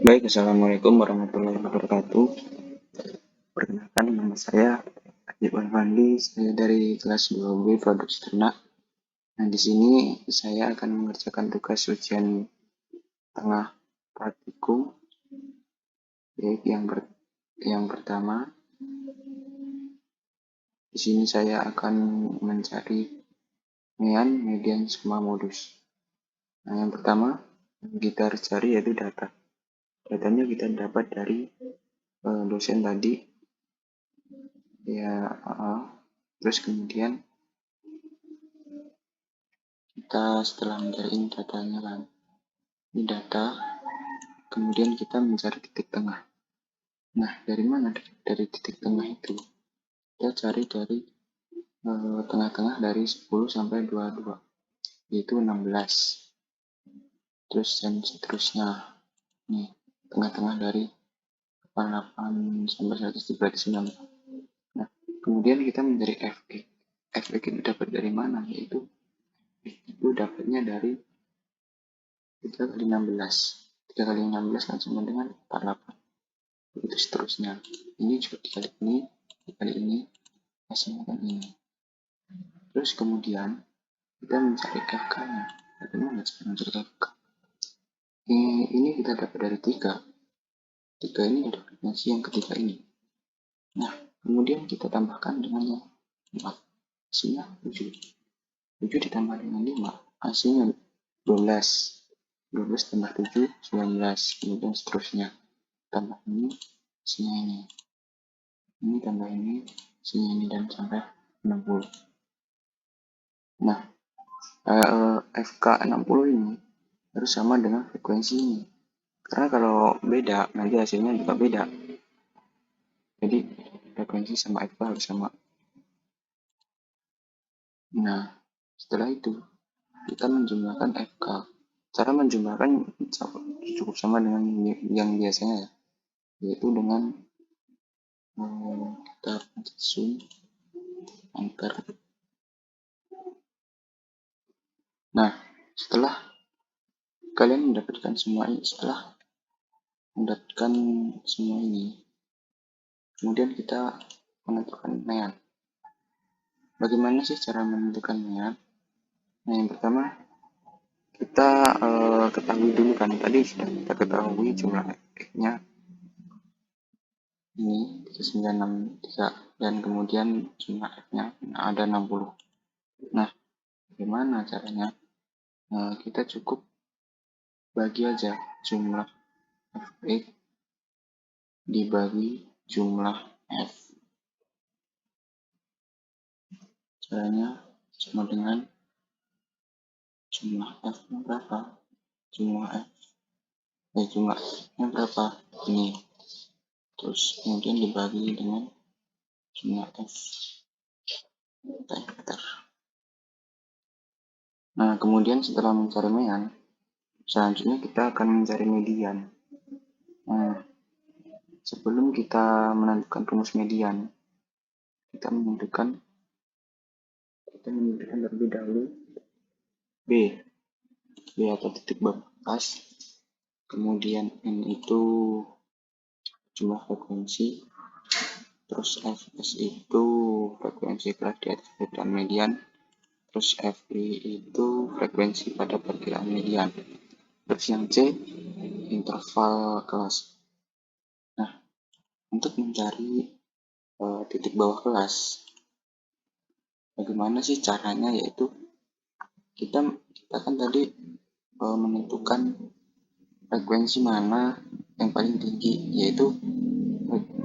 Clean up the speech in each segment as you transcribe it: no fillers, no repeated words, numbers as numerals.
Baik, Assalamualaikum warahmatullahi wabarakatuh. Perkenalkan, nama saya Iwan Fandi, saya dari kelas 2B Produksi Ternak. Nah, di sini saya akan mengerjakan tugas ujian tengah praktikum, yaitu yang pertama. Di sini saya akan mencari median, skema, modus. Nah, yang pertama kita harus cari yaitu data. Datanya kita dapat dari dosen tadi. Terus kemudian kita setelah mencari datanya kan, ini data, kemudian kita mencari titik tengah. Nah, dari mana dari titik tengah itu? Kita cari dari tengah-tengah dari 10 sampai 22, yaitu 16. Terus dan seterusnya. Nih, tengah-tengah dari 88 sampai 100 berarti 9. Nah, kemudian kita mencari fx. Fx itu dapat dari mana? Yaitu itu dapatnya dari 3 kali 16. 3 kali 16 kan sama dengan 48. Begitu seterusnya. Ini juga dikali ini, sama dengan ini. Terus kemudian kita mencari FK-nya. Bagaimana cara mencari FK? Ini kita dapat dari 3. 3 ini ada frekuensi yang ketiga ini. Nah, kemudian kita tambahkan dengan yang 4. Hasilnya 7. 7 ditambah dengan 5. Hasilnya 12. 12 tambah 7, 19. Kemudian seterusnya. Tambah ini, hasilnya ini. Ini tambah ini, hasilnya ini, dan sampai 60. Nah, FK 60 ini harus sama dengan frekuensi ini. Karena kalau beda, nanti hasilnya juga beda. Jadi, frekuensi sama FK harus sama. Nah, setelah itu, kita menjumlahkan FK. Cara menjumlahkan cukup sama dengan yang biasanya ya, yaitu dengan kita sum antar. Nah, setelah kalian mendapatkan semua ini, kemudian kita menentukan mean. Bagaimana sih cara menentukan mean? Nah, yang pertama kita ketahui dulu kan, tadi sudah kita ketahui jumlah F-nya ini 3963 dan kemudian jumlah F-nya ada 60. Nah, bagaimana caranya? Kita cukup bagi aja jumlah F dibagi jumlah F. Caranya sama dengan jumlah F-nya berapa? Jumlahnya berapa? Ini. Terus kemudian dibagi dengan jumlah F. Enter. Nah, kemudian setelah mencari mean, selanjutnya kita akan mencari median. Nah, sebelum kita menentukan rumus median, kita menentukan terlebih dahulu B atau titik batas, kemudian N itu jumlah frekuensi, terus Fs itu frekuensi kelas di atas perkiraan median, terus Fi itu frekuensi pada perkiraan median, terus yang C interval kelas. Nah, untuk mencari titik bawah kelas, bagaimana sih caranya? Yaitu kita kan tadi menentukan frekuensi mana yang paling tinggi, yaitu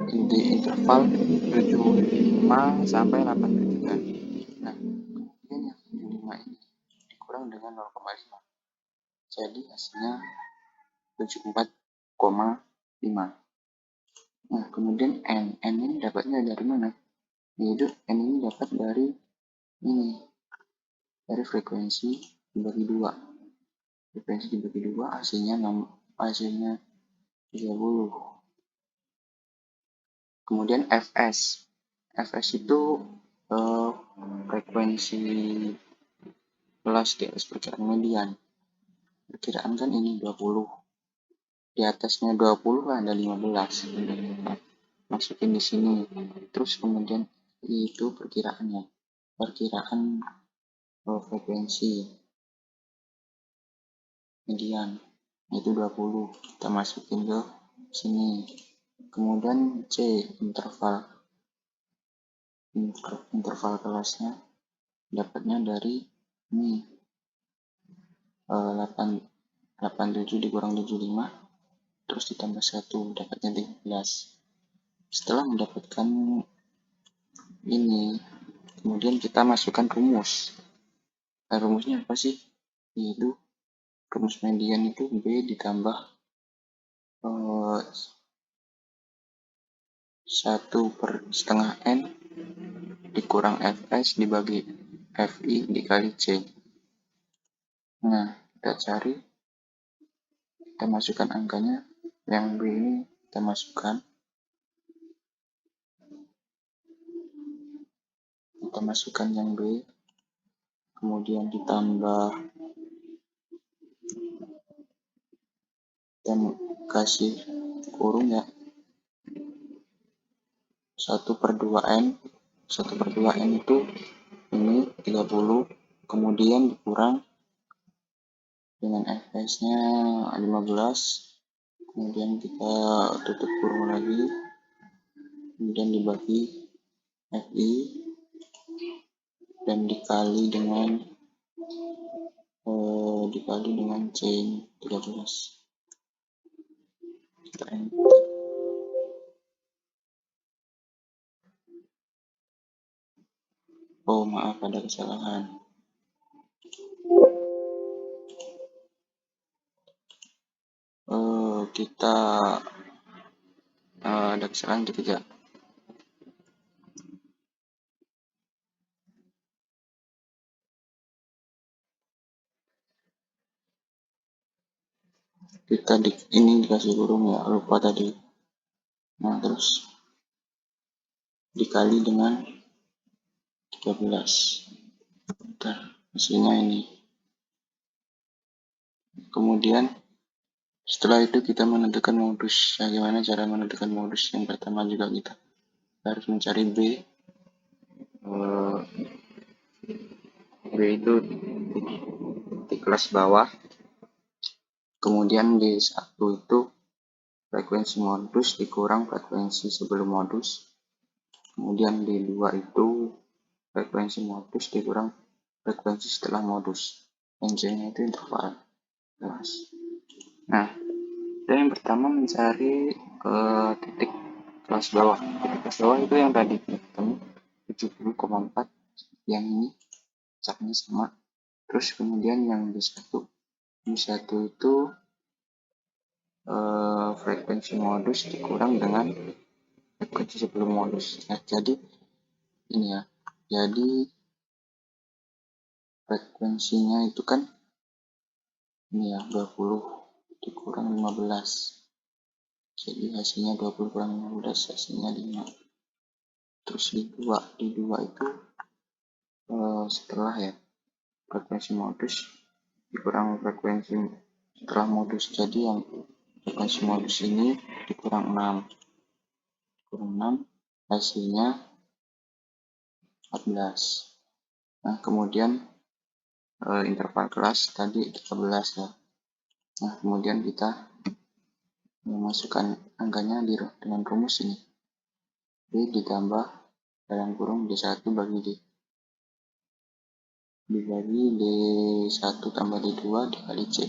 di interval 75 sampai 83. Nah, kemudian yang 75 ini dikurang dengan 0,5, jadi hasilnya 74,5. Nah, kemudian N ini dapatnya dari mana? Yaitu N ini dapat dari ini, dari frekuensi dibagi 2. Frekuensi dibagi 2 hasilnya 30. Kemudian Fs itu frekuensi kelas di atas perkiraan median. perkiraan kan ini 20, di atasnya 20 ada 15, masukin di sini. Terus kemudian itu perkiraannya, perkiraan frekuensi median itu 20, kita masukin ke sini. Kemudian C, interval kelasnya dapatnya dari ini 87 dikurang 75, terus ditambah 1 dapatnya 13. Setelah mendapatkan ini, kemudian kita masukkan rumus. Nah, rumusnya apa sih? Yaitu rumus median itu B ditambah 1/setengah N dikurang Fs dibagi Fi dikali C. Nah, kita cari, kita masukkan angkanya. Yang B ini kita masukkan, yang B, kemudian ditambah, kita kasih kurung ya, 1/2N. 1/2N itu ini 30, kemudian dikurang dengan Fs nya 15, kemudian kita tutup kurung lagi, kemudian dibagi Fi dan dikali dengan C 13. Kita enter. Oh maaf, ada kesalahan. Kita ada kesalahan ketiga. Kita ini dikasih kurung ya, lupa tadi. Nah, terus dikali dengan 13. Bentar, hasilnya ini. Kemudian setelah itu kita menentukan modus. Bagaimana cara menentukan modus? Yang pertama juga kita harus mencari B. B itu di kelas bawah. Kemudian D1 itu frekuensi modus dikurang frekuensi sebelum modus. Kemudian D2 itu frekuensi modus dikurang frekuensi setelah modus. Yang C-nya itu interval kelas. Nah, dan yang pertama mencari titik kelas bawah. Titik kelas bawah itu yang tadi kita ketemu 70,4, yang ini capnya sama. Terus kemudian yang D1 itu frekuensi modus dikurang dengan frekuensi sebelum modus. Nah, jadi ini ya, jadi frekuensinya itu kan ini ya, 20 dikurang 15, jadi hasilnya 20 kurang 15, hasilnya 5. Terus di 2 itu setelah ya, frekuensi modus dikurang frekuensi setelah modus, jadi yang frekuensi modus ini dikurang 6, hasilnya 14. Nah, kemudian interval kelas tadi 13 ya. Nah, kemudian kita memasukkan angkanya dengan rumus ini. B ditambah dalam kurung D1 bagi D. Dibagi D1 tambah D2 dikali C.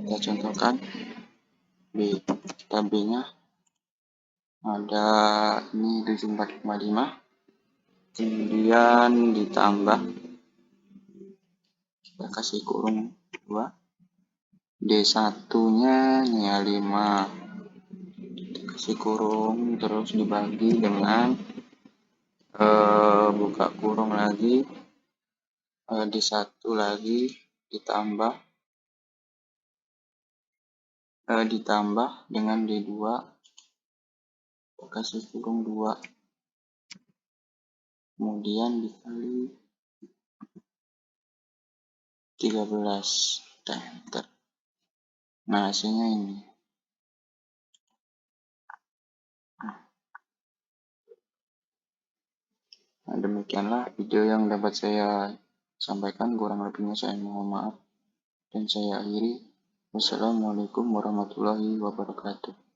Kita contohkan B. Kita B-nya ada ini 74,5. Kemudian ditambah, kita kasih kurung 2. D1-nya nya 5. Kasih kurung, terus dibagi dengan buka kurung lagi, D1 lagi ditambah dengan D2, kasih kurung 2, kemudian dikali 13. kita enter. Nah, hasilnya ini. Nah, demikianlah video yang dapat saya sampaikan. Kurang lebihnya saya mohon maaf. Dan saya akhiri. Wassalamualaikum warahmatullahi wabarakatuh.